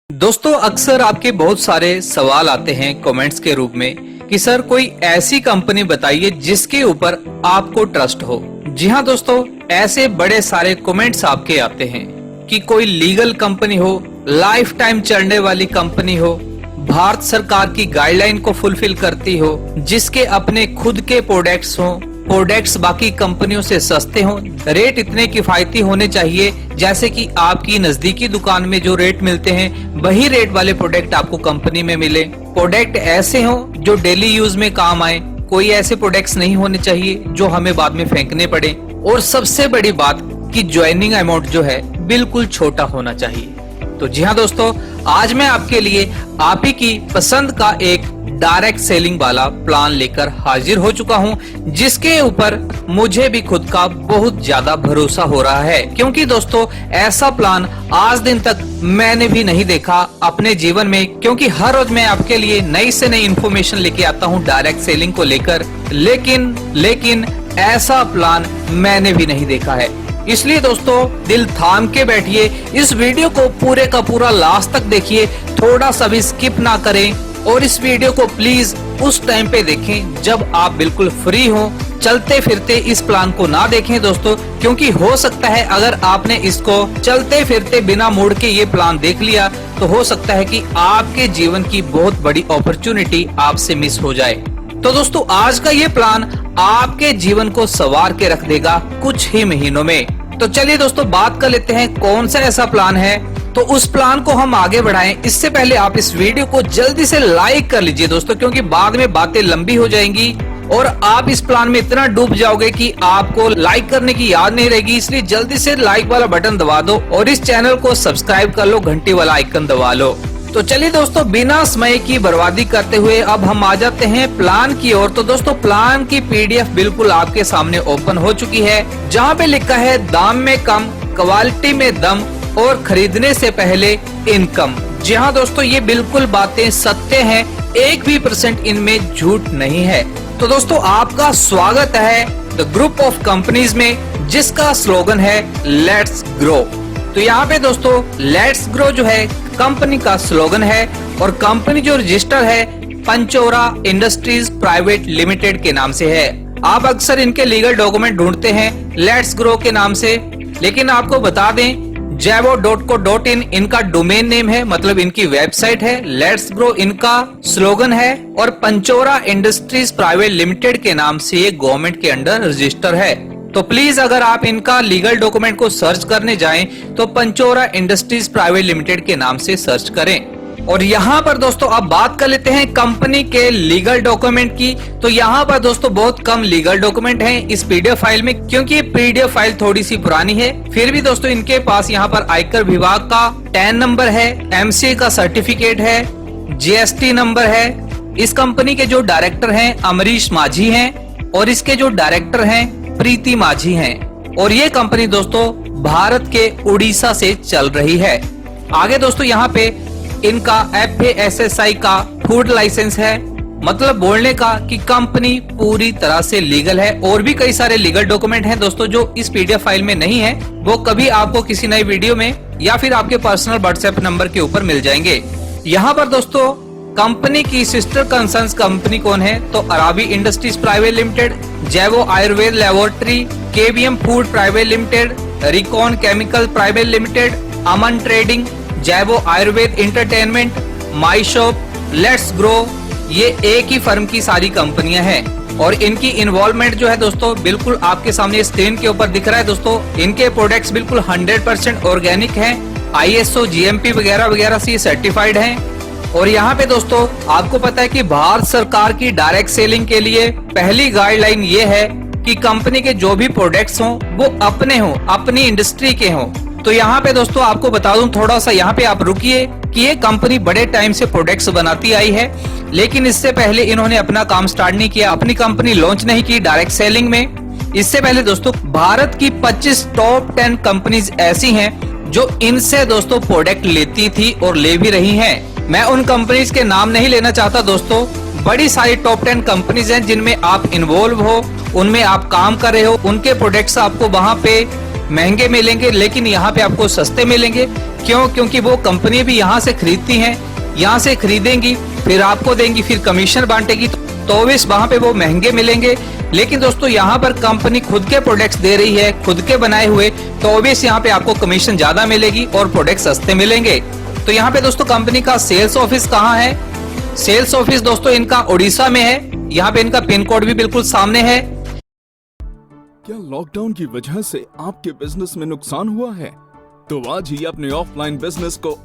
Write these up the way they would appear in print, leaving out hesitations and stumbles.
दोस्तों अक्सर आपके बहुत सारे सवाल आते हैं कमेंट्स के रूप में कि सर कोई ऐसी कंपनी बताइए जिसके ऊपर आपको ट्रस्ट हो। जी हाँ दोस्तों, ऐसे बड़े सारे कमेंट्स आपके आते हैं कि कोई लीगल कंपनी हो, लाइफ टाइम चलने वाली कंपनी हो, भारत सरकार की गाइडलाइन को फुलफिल करती हो, जिसके अपने खुद के प्रोडक्ट्स हो, प्रोडक्ट्स बाकी कंपनियों से सस्ते हों, रेट इतने किफायती होने चाहिए जैसे कि आपकी नजदीकी दुकान में जो रेट मिलते हैं वही रेट वाले प्रोडक्ट आपको कंपनी में मिले। प्रोडक्ट ऐसे हों जो डेली यूज में काम आए, कोई ऐसे प्रोडक्ट्स नहीं होने चाहिए जो हमें बाद में फेंकने पड़े। और सबसे बड़ी बात कि ज्वाइनिंग अमाउंट जो है बिल्कुल छोटा होना चाहिए। तो जी हाँ दोस्तों, आज मैं आपके लिए आप ही की पसंद का एक डायरेक्ट सेलिंग वाला प्लान लेकर हाजिर हो चुका हूं, जिसके ऊपर मुझे भी खुद का बहुत ज्यादा भरोसा हो रहा है, क्योंकि दोस्तों ऐसा प्लान आज दिन तक मैंने भी नहीं देखा अपने जीवन में। क्योंकि हर रोज मैं आपके लिए नई से नई इन्फॉर्मेशन लेके आता हूं डायरेक्ट सेलिंग को लेकर, लेकिन ऐसा प्लान मैंने भी नहीं देखा है। इसलिए दोस्तों दिल थाम के बैठिए, इस वीडियो को पूरे का पूरा लास्ट तक देखिए, थोड़ा सा भी स्किप ना करें। और इस वीडियो को प्लीज उस टाइम पे देखें जब आप बिल्कुल फ्री हो, चलते फिरते इस प्लान को ना देखें दोस्तों, क्योंकि हो सकता है अगर आपने इसको चलते फिरते बिना मोड़ के ये प्लान देख लिया तो हो सकता है कि आपके जीवन की बहुत बड़ी अपॉर्चुनिटी आपसे मिस हो जाए। तो दोस्तों आज का ये प्लान आपके जीवन को संवार के रख देगा कुछ ही महीनों में। तो चलिए दोस्तों बात कर लेते हैं कौन सा ऐसा प्लान है। तो उस प्लान को हम आगे बढ़ाएं, इससे पहले आप इस वीडियो को जल्दी से लाइक कर लीजिए दोस्तों, क्योंकि बाद में बातें लंबी हो जाएंगी और आप इस प्लान में इतना डूब जाओगे कि आपको लाइक करने की याद नहीं रहेगी। इसलिए जल्दी से लाइक वाला बटन दबा दो और इस चैनल को सब्सक्राइब कर लो, घंटी वाला आइकन दबा लो। तो चलिए दोस्तों बिना समय की बर्बादी करते हुए अब हम आ जाते हैं प्लान की ओर। तो दोस्तों प्लान की पीडीएफ बिल्कुल आपके सामने ओपन हो चुकी है, जहाँ पे लिखा है दाम में कम, क्वालिटी में दम और खरीदने से पहले इनकम। जी हाँ दोस्तों, ये बिल्कुल बातें सत्य हैं, 1% भी इनमें झूठ नहीं है। तो दोस्तों आपका स्वागत है द ग्रुप ऑफ कंपनीज में, जिसका स्लोगन है लेट्स ग्रो। तो यहाँ पे दोस्तों लेट्स ग्रो जो है कंपनी का स्लोगन है और कंपनी जो रजिस्टर है पंचोरा इंडस्ट्रीज प्राइवेट लिमिटेड के नाम से है। आप अक्सर इनके लीगल डॉक्यूमेंट ढूंढते हैं लेट्स ग्रो के नाम से, लेकिन आपको बता दें javo.co.in इनका डोमेन नेम है, मतलब इनकी वेबसाइट है। लेट्स ग्रो इनका स्लोगन है और पंचोरा इंडस्ट्रीज प्राइवेट लिमिटेड के नाम से ये गवर्नमेंट के अंडर रजिस्टर है। तो प्लीज अगर आप इनका लीगल डॉक्यूमेंट को सर्च करने जाएं तो पंचोरा इंडस्ट्रीज प्राइवेट लिमिटेड के नाम से सर्च करें। और यहाँ पर दोस्तों अब बात कर लेते हैं कंपनी के लीगल डॉक्यूमेंट की। तो यहाँ पर दोस्तों बहुत कम लीगल डॉक्यूमेंट हैं इस पीडीएफ फाइल में, क्योंकि ये पीडीएफ फाइल थोड़ी सी पुरानी है। फिर भी दोस्तों इनके पास यहाँ पर आयकर विभाग का टैन नंबर है, एमसीए का सर्टिफिकेट है, जीएसटी नंबर है। इस कंपनी के जो डायरेक्टर हैं अमरीश माझी हैं और इसके जो डायरेक्टर हैं प्रीति माझी हैं। और ये कंपनी दोस्तों भारत के उड़ीसा से चल रही है। आगे दोस्तों यहाँ पे इनका FASSI का फूड लाइसेंस है, मतलब बोलने का कि कंपनी पूरी तरह से लीगल है। और भी कई सारे लीगल डॉक्यूमेंट हैं दोस्तों जो इस पीडीएफ फाइल में नहीं है, वो कभी आपको किसी नई वीडियो में या फिर आपके पर्सनल व्हाट्सएप नंबर के ऊपर मिल जाएंगे। यहाँ पर दोस्तों कंपनी की सिस्टर कंसर्न्स कंपनी कौन है, तो अराबी इंडस्ट्रीज प्राइवेट लिमिटेड, जैवो Ayurved laboratory, KBM food private limited, Recon chemical private limited, Aman trading, जैवो Ayurved entertainment, my shop, let's grow, ये एक ही फर्म की सारी कंपनियां हैं। और इनकी इन्वॉल्वमेंट जो है दोस्तों बिल्कुल आपके सामने स्क्रीन के ऊपर दिख रहा है। दोस्तों इनके प्रोडक्ट्स बिल्कुल 100% ऑर्गेनिक हैं, ISO GMP वगैरह वगैरह से सर्टिफाइड हैं। और यहाँ पे दोस्तों आपको पता है कि भारत सरकार की डायरेक्ट सेलिंग के लिए पहली गाइडलाइन ये है कि कंपनी के जो भी प्रोडक्ट्स हों वो अपने हों, अपनी इंडस्ट्री के हों। तो यहाँ पे दोस्तों आपको बता दूं, थोड़ा सा यहाँ पे आप रुकिए कि ये कंपनी बड़े टाइम से प्रोडक्ट्स बनाती आई है, लेकिन इससे पहले इन्होंने अपना काम स्टार्ट नहीं किया, अपनी कंपनी लॉन्च नहीं की डायरेक्ट सेलिंग में। इससे पहले दोस्तों भारत की 25 टॉप 10 कंपनीज ऐसी हैं जो इनसे दोस्तों प्रोडक्ट लेती थी और ले भी रही हैं। मैं उन कंपनीज के नाम नहीं लेना चाहता दोस्तों, बड़ी सारी टॉप 10 कंपनीज हैं जिनमें आप इन्वॉल्व हो, उनमें आप काम कर रहे हो, उनके प्रोडक्ट्स आपको वहां पे महंगे मिलेंगे, लेकिन यहाँ पे आपको सस्ते मिलेंगे। क्यों? क्योंकि वो कंपनी भी यहाँ से खरीदती हैं, यहाँ से खरीदेंगी, फिर आपको देंगी, फिर कमीशन बांटेगी, तो ऑब्वियस वहां पे वो महंगे मिलेंगे। लेकिन दोस्तों यहाँ पर कंपनी खुद के प्रोडक्ट्स दे रही है, खुद के बनाए हुए, तो ऑब्वियस यहाँ पे आपको कमीशन ज्यादा मिलेगी और प्रोडक्ट सस्ते मिलेंगे। तो यहाँ पे दोस्तों कंपनी का सेल्स ऑफिस कहाँ है? सेल्स ऑफिस दोस्तों इनका उड़ीसा में है। यहाँ पे इनका पिन कोड भी बिल्कुल सामने है। क्या लॉकडाउन की वजह से आपके बिजनेस में नुकसान हुआ है? तो आज ही अपने ऑफलाइन बिजनेस को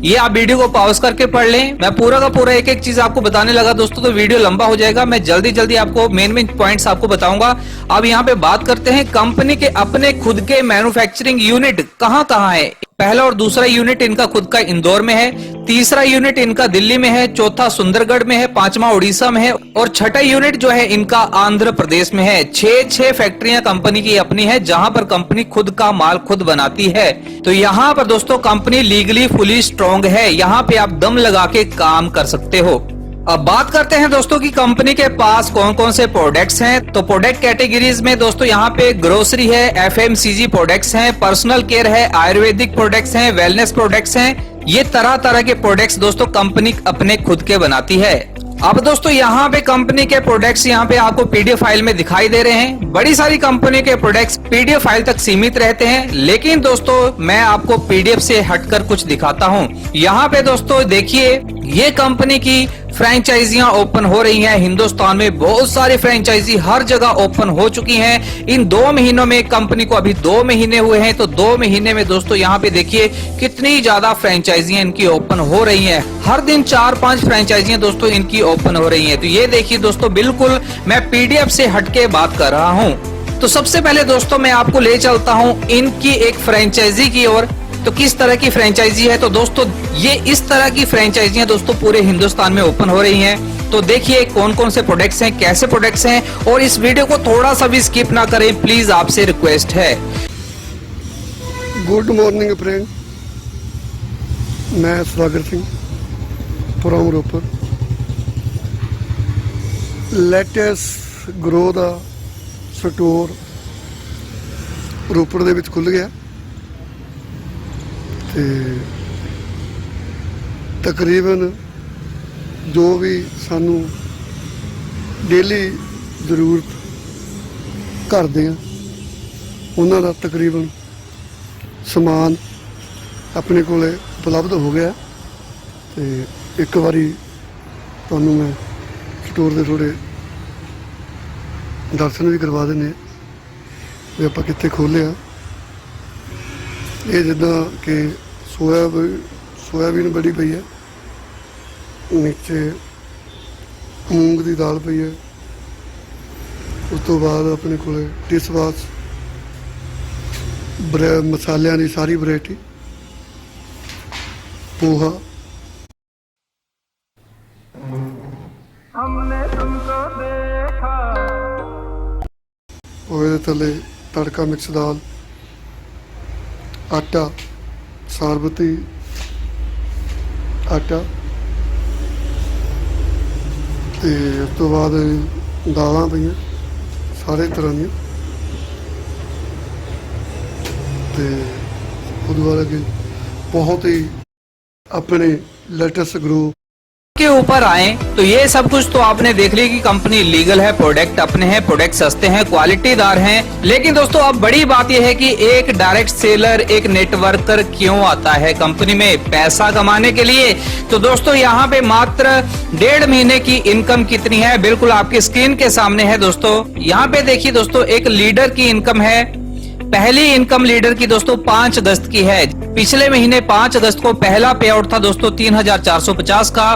ये आप वीडियो को पॉज करके पढ़ लें। मैं पूरा का पूरा एक एक चीज आपको बताने लगा दोस्तों, तो वीडियो लंबा हो जाएगा। मैं जल्दी जल्दी आपको मेन पॉइंट्स आपको बताऊंगा। अब यहाँ पे बात करते हैं कंपनी के अपने खुद के मैन्युफैक्चरिंग यूनिट कहाँ कहाँ है। पहला और दूसरा यूनिट इनका खुद का इंदौर में है, तीसरा यूनिट इनका दिल्ली में है, चौथा सुंदरगढ़ में है, पांचवा उड़ीसा में है और छठा यूनिट जो है इनका आंध्र प्रदेश में है। छह फैक्ट्रियां कंपनी की अपनी है, जहां पर कंपनी खुद का माल खुद बनाती है। तो यहाँ पर दोस्तों कंपनी लीगली फुली स्ट्रॉन्ग है, यहाँ पे आप दम लगा के काम कर सकते हो। अब बात करते हैं दोस्तों की कंपनी के पास कौन कौन से प्रोडक्ट्स हैं। तो प्रोडक्ट कैटेगरीज में दोस्तों यहाँ पे ग्रोसरी है, एफएमसीजी प्रोडक्ट्स हैं, पर्सनल केयर है, आयुर्वेदिक प्रोडक्ट्स हैं, वेलनेस प्रोडक्ट्स हैं। ये तरह तरह के प्रोडक्ट्स दोस्तों कंपनी अपने खुद के बनाती है। अब दोस्तों यहाँ पे कंपनी के प्रोडक्ट्स यहाँ पे आपको पीडीएफ फाइल में दिखाई दे रहे हैं। बड़ी सारी कंपनी के प्रोडक्ट्स पीडीएफ फाइल तक सीमित रहते हैं, लेकिन दोस्तों मैं आपको पीडीएफ से हटकर कुछ दिखाता हूँ। यहाँ पे दोस्तों देखिए, ये कंपनी की फ्रेंचाइजियां ओपन हो रही हैं हिंदुस्तान में। बहुत सारी फ्रेंचाइजी हर जगह ओपन हो चुकी हैं। इन 2 महीनों में कंपनी को अभी 2 महीने हुए हैं, तो 2 महीने में दोस्तों यहाँ पे देखिए कितनी ज्यादा फ्रेंचाइजियां इनकी ओपन हो रही हैं। हर दिन 4-5 फ्रेंचाइजियां दोस्तों इनकी ओपन हो रही हैं। तो ये देखिए दोस्तों, बिल्कुल मैं पीडीएफ से हटके बात कर रहा हूँ। तो सबसे पहले दोस्तों मैं आपको ले चलता हूँ इनकी एक फ्रेंचाइजी की ओर। तो किस तरह की फ्रेंचाइजी है? तो दोस्तों ये इस तरह की फ्रेंचाइजियां दोस्तों पूरे हिंदुस्तान में ओपन हो रही हैं। तो देखिए कौन कौन से प्रोडक्ट्स हैं, कैसे प्रोडक्ट्स हैं, और इस वीडियो को थोड़ा सा भी स्किप ना करें प्लीज, आपसे रिक्वेस्ट है। गुड मॉर्निंग फ्रेंड, मैं Swagat Singh from Ropar. Latest grow दा स्टोर रोपर दे विच खुल गया ते तकरीबन जो भी सानू डेली जरूरत घर दे उन्हां दा तकरीबन समान अपने कोले उपलब्ध हो गया। ते एक बारी तुहानू मैं स्टोर दे थोड़े दर्शन भी करवा देने भी आपां कित्थे खोलिया। ये जिदा कि सोयाबीन बड़ी पई है, नीचे मूंग की दाल पई है, उस तो बाद अपने को डिश वाश मसालियां की सारी वैरायटी, पोहा, पोहे थले तड़का मिक्स दाल, आटा सारबती आटा, ते उस तो बाद दालां पईयां सारे तरह दी, ते उस बाद अगे बहुत ही अपने लेटेस्ट ग्रो के ऊपर आए तो ये सब कुछ तो आपने देख लिया कि कंपनी लीगल है, प्रोडक्ट अपने हैं, प्रोडक्ट सस्ते हैं, क्वालिटीदार हैं। लेकिन दोस्तों अब बड़ी बात यह है कि एक डायरेक्ट सेलर, एक नेटवर्कर क्यों आता है कंपनी में? पैसा कमाने के लिए। तो दोस्तों यहाँ पे मात्र 1.5 महीने की इनकम कितनी है बिल्कुल आपकी स्क्रीन के सामने है दोस्तों। यहाँ पे देखिए दोस्तों, एक लीडर की इनकम है। पहली इनकम लीडर की दोस्तों 5 अगस्त की है। पिछले महीने 5 अगस्त को पहला पे आउट था दोस्तों 3,450 का।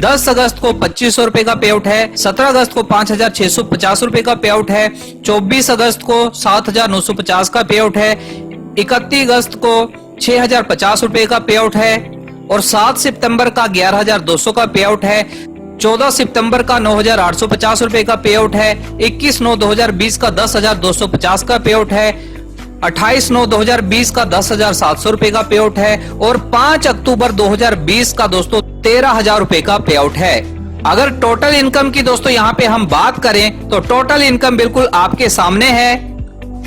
10 अगस्त को 2,500 रुपए का पे आउट है। 17 अगस्त को 5,650 रुपए का पे आउट है। 24 अगस्त को 7,950 का पे आउट है। 31 अगस्त को 6,050 रुपए का पे आउट है और 7 सितंबर का 11,200 का पे आउट है। 14 सितंबर का 9,850 रुपए का पे आउट है। 21/9/2020 का 10,250 का पे आउट है। 28/9/2020 का 10,700 रुपए का पे आउट है और 5 अक्टूबर 2020 का दोस्तों 13,000 रुपए का पे आउट है। अगर टोटल इनकम की दोस्तों यहाँ पे हम बात करें तो टोटल इनकम बिल्कुल आपके सामने है।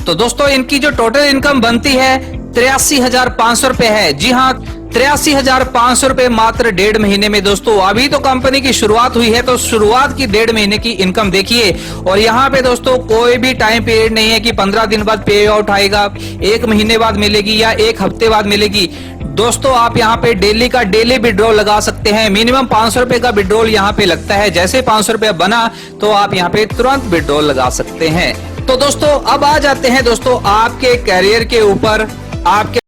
तो दोस्तों इनकी जो टोटल इनकम बनती है 83,500 रुपए है। जी हाँ, 83,500 रुपए मात्र 1.5 महीने में। दोस्तों अभी तो कंपनी की शुरुआत हुई है, तो शुरुआत की 1.5 महीने की इनकम देखिए। और यहाँ पे दोस्तों कोई भी टाइम पीरियड नहीं है कि 15 दिन बाद पे आउट आएगा, 1 महीने बाद मिलेगी या 1 हफ्ते बाद मिलेगी। दोस्तों आप यहाँ पे डेली का डेली विड्रॉल लगा सकते हैं। मिनिमम 500 रुपए का विड्रॉल यहाँ पे लगता है। जैसे 500 रुपया बना तो आप यहाँ पे तुरंत विड्रॉल लगा सकते हैं। तो दोस्तों अब आ जाते हैं दोस्तों आपके करियर के ऊपर। आपके